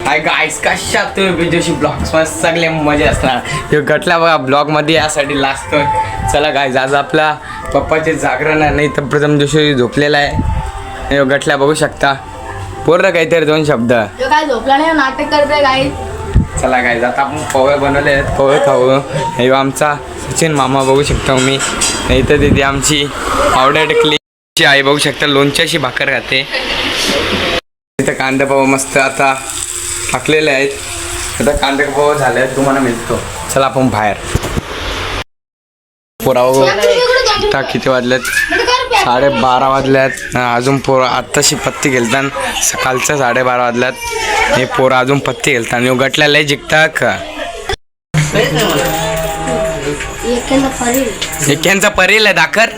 Hi guys, कशा तुम्ही बिजोशी blogs मध्ये सगळे मजा असणार. हे गटला बघा ब्लॉग मध्ये यासाठी लाजतोय. चला गाईस, आज आपला पप्पाचे जागरण आहे. नाही तर प्रथम दिवशी झोपलेला आहे. हे गटला बघू शकता. पूर्ण काहीतरी दोन शब्द काय झोपला नाही, नाटक करतोय गाईस. चला गाईस, आता आपण पोहे बनवले आहेत, पोहे खाऊ. हे आमचा सचिन मामा बघू शकता मी. नाही तर दिदी आमची पावडर टिकली आई बघू शकता. लोणच्याशी भाकर खाते. इथं कांदा पोहे मस्त आता टाकलेले आहेत. आता कांदा पोहे झाले आहेत, तुम्हाला मिळतो. चला आपण बाहेर. पोराव आता किती वाजल्यात? 12:30 वाजल्यात. अजून पोरं आत्ताशी पत्ती खेळतात. सकाळचं 12:30 वाजल्यात. हे पोरं अजून पत्ती खेळतात. आणि गटल्या लय जिंकता का? एक्क्यांचा परेल आहे दाखर.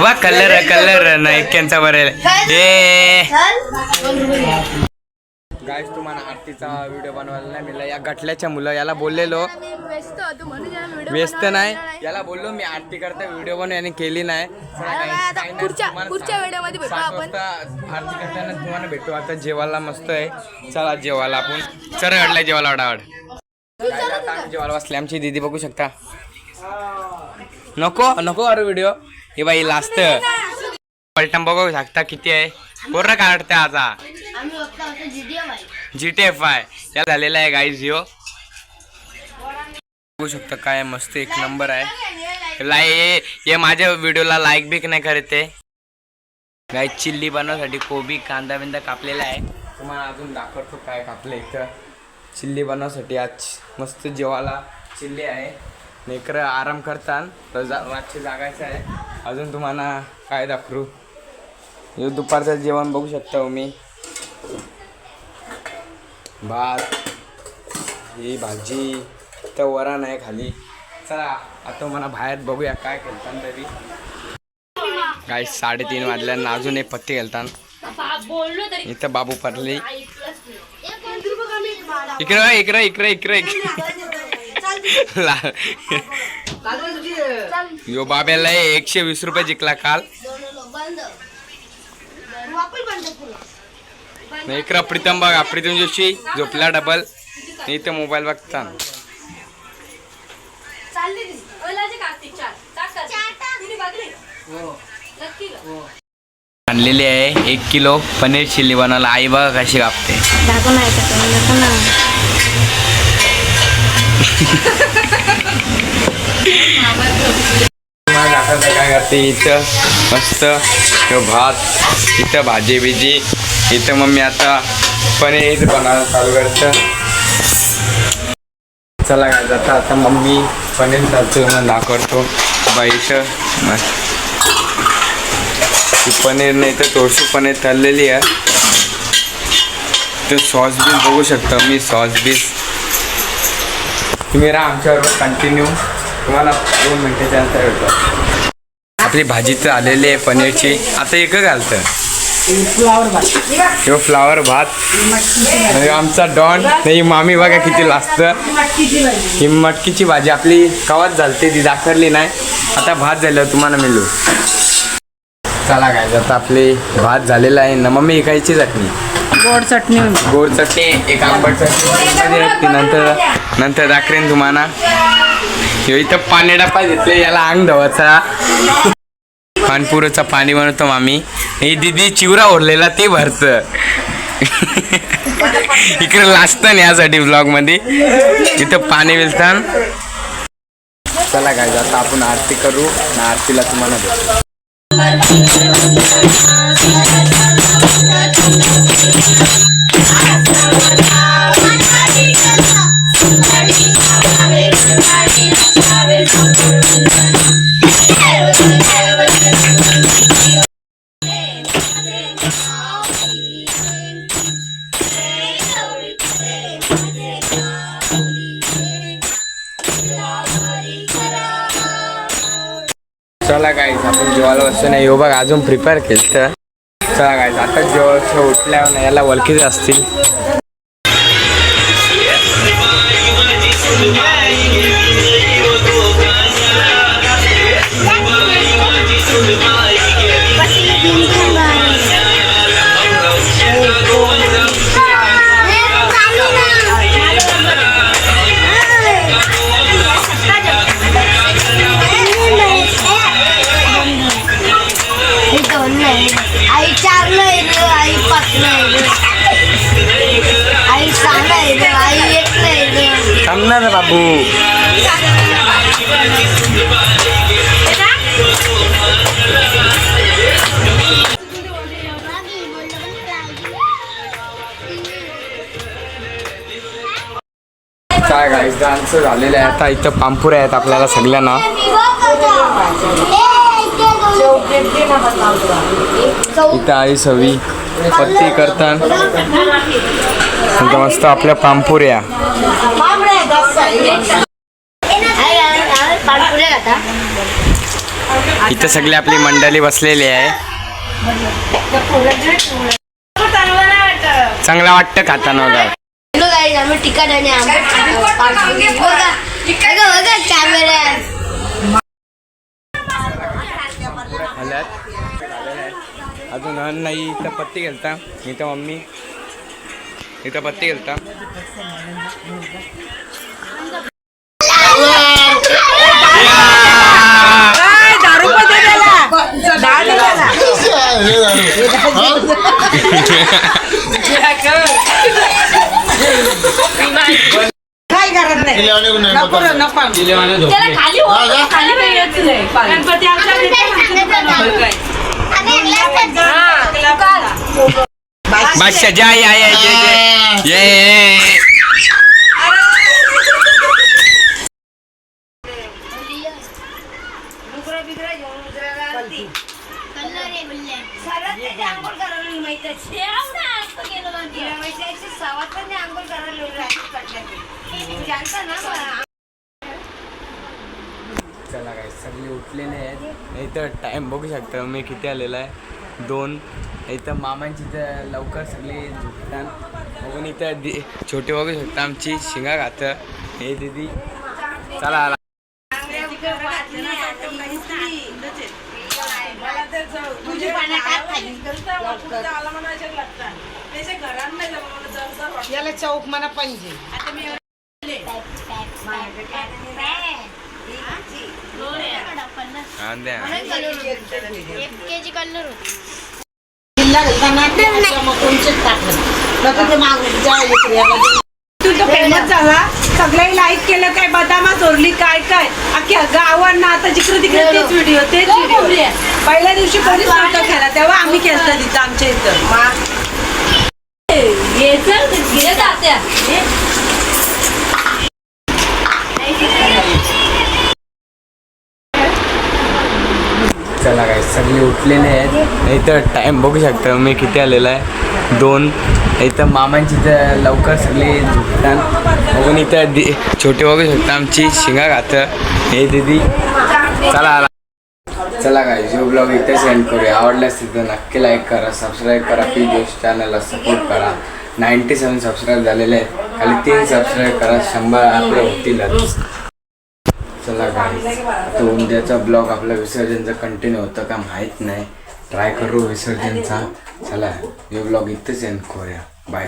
बा कलर ना एक्क्यांचा परेल. गाईस, तुम्हाला आरतीचा व्हिडिओ बनवायला नाही मिळाला. या गटल्याच्या मुलं याला बोललेलो व्यस्त नाही. याला बोललो मी आरती करता व्हिडिओ बनव, याने केली नाही. पुढच्या व्हिडिओमध्ये भेटू आपण. आरती करताना तुम्हाला भेटू. आता जेवायला मस्त आहे. चला जेवायला आपण. चल गडला जेवायला वाडावाड. जेवायला बसले. आमची दीदी बघू शकता. नको नको अरे व्हिडिओ. हे बाई लास्ट पलटम बघू शकता किती आहे. पूर्ण काढते आता GTF आहे. त्याला झालेला आहे गाईज. ह्यो बघू शकता काय मस्त एक नंबर आहे. ये माझ्या व्हिडिओला लाईक बिक नाही करते गाईज. चिल्ली बनवण्यासाठी कोबी कांदा बिंदा कापलेला आहे. तुम्हाला अजून दाखवतो काय कापले इथं. चिल्ली बनवण्यासाठी आज मस्त जेवायला चिल्ली आहे. नेकर आराम करतात. रातची जागायचं आहे. अजून तुम्हाला काय दाखवू. हे दुपारचं जेवण बघू शकता मी. भात, ही भाजी, तर वरण आहे खाली. चला आता मला बाहेर बघूया काय खेळतात तरी. काही 3:30 वाजल्यानं अजून एक पत्ती खेळतात. इथं बाबू पडली. इकडे इकडे इकडे इकडे यो बाब्याला 120 रुपये जिंकला काल. इकडं प्रीतम बघा. प्रीतम जोशी झोपला डबल. इथं मोबाईल बघता. आणलेली आहे 1 किलो पनीर चिल्ली बनवायला. आई बघा कशी कापते. काय करते इथं मस्त भात, इथं भाजी बिजी. इथं मम्मी आता पनीर बनवायला चालू करतं. चला काय जाता आता मम्मी पनीर चालतो मग दाखवतो बाईचं. पनीर नाही तर थोडीशी पनीर तळलेली आहे. तर सॉस बीस बघू शकता मी. सॉस बीस तुम्ही राहा आमच्याबरोबर कंटिन्यू. तुम्हाला 2 मिनिटाच्या नंतर भेटतो. आपली भाजी तर आलेली आहे पनीरची. आता एक घालतं हे फ्लावर भात. आमचा डॉन नाही मामी बघा किती लाजतं. ही मटकीची भाजी आपली कवाच झालते ती दाखवली नाही. आता भात झालं तुम्हाला मिळू. चला काय आता आपली भात झालेला आहे ना. मम्मी एकायची चटणी गोड चटणी एक आंबट चटणी नंतर दाखवेन तुम्हाला. इथं पाणी डब्बा घेतले याला अंग धवाचा. पानपुराचा पाणी बनवतो मामी. ही दीदी चिवरा ओरलेला ते भरतं. इकडे लाजतं यासाठी ब्लॉग मध्ये. इथं पाणी मिळतं. चला काय आता आपण आरती करू ना. आरतीला तुम्हाला भेटू. चला गाईज आपण जेवायला बसतो नाही. हो बघा अजून प्रिपेअर केलं. चला गाईज आता जेवायचं उठल्यावर ना याला ओळखीच असतील. ना रे बाबू. काय गाईस डान्स झालेले आहे आता. इथं पामपुऱ्या आहेत आपल्याला सगळ्यांना. इथं आई सवी पत्ती करतात. मस्त आपल्या पामपुऱ्या. इथं सगळी आपली मंडळी बसलेली आहे. चांगला वाटतं खाताना वगैरे. आम्ही तिखट आणि अजून अन्न नाही. इथं पत्ती गेलता. इथं मम्मी इथं पत्ती गेलता. काय करत नाही नको गणपती बादशाह जा ये चला काय सगळे उठलेले आहेत. इथं टाइम बघू शकता मी किती आलेला आहे. 2. इथं मामांची इथं लवकर सगळे झुकतात. बघून इथं छोटे बघू शकता आमची शिंगा घातं. हे दीदी चला आला. याला चौक म्हणा पाहिजे. तुझं फेमस झाला. सगळ्यांनी लाईक केलं काय बदामा चोरली काय काय अख्ख्या गावांना आता जिकडे तिकडे तेच व्हिडिओ पहिल्या दिवशी कोणीच नव्हतं खेळला तेव्हा आम्ही खेळतो तिथं आमच्या इथं. चला काय सगळे उठलेले आहेत. इथं टाइम बघू शकता मी किती आलेला आहे. 2. इथं मामांची इथं लवकर सगळे झुकतात. बघून इथं छोटे बघू शकता आमची शिंगा घातं. हे दीदी चला आला. चला काय जो ब्लॉग इथेच एंड करूया. आवडल्यास तिथं नक्की लाईक करा, सबस्क्राईब करा. पी जोश चॅनलला सपोर्ट करा. 97 सबस्क्राईब झालेले आहेत. खाली 3 सबस्क्राईब करा. 100 आपले होतीलच. चला काय तो उद्याचा ब्लॉग आपला विसर्जनचा कंटिन्यू होतं का माहीत नाही. ट्राय करू विसर्जनचा. चला हे ब्लॉग इथेच एंड करूया. बाय.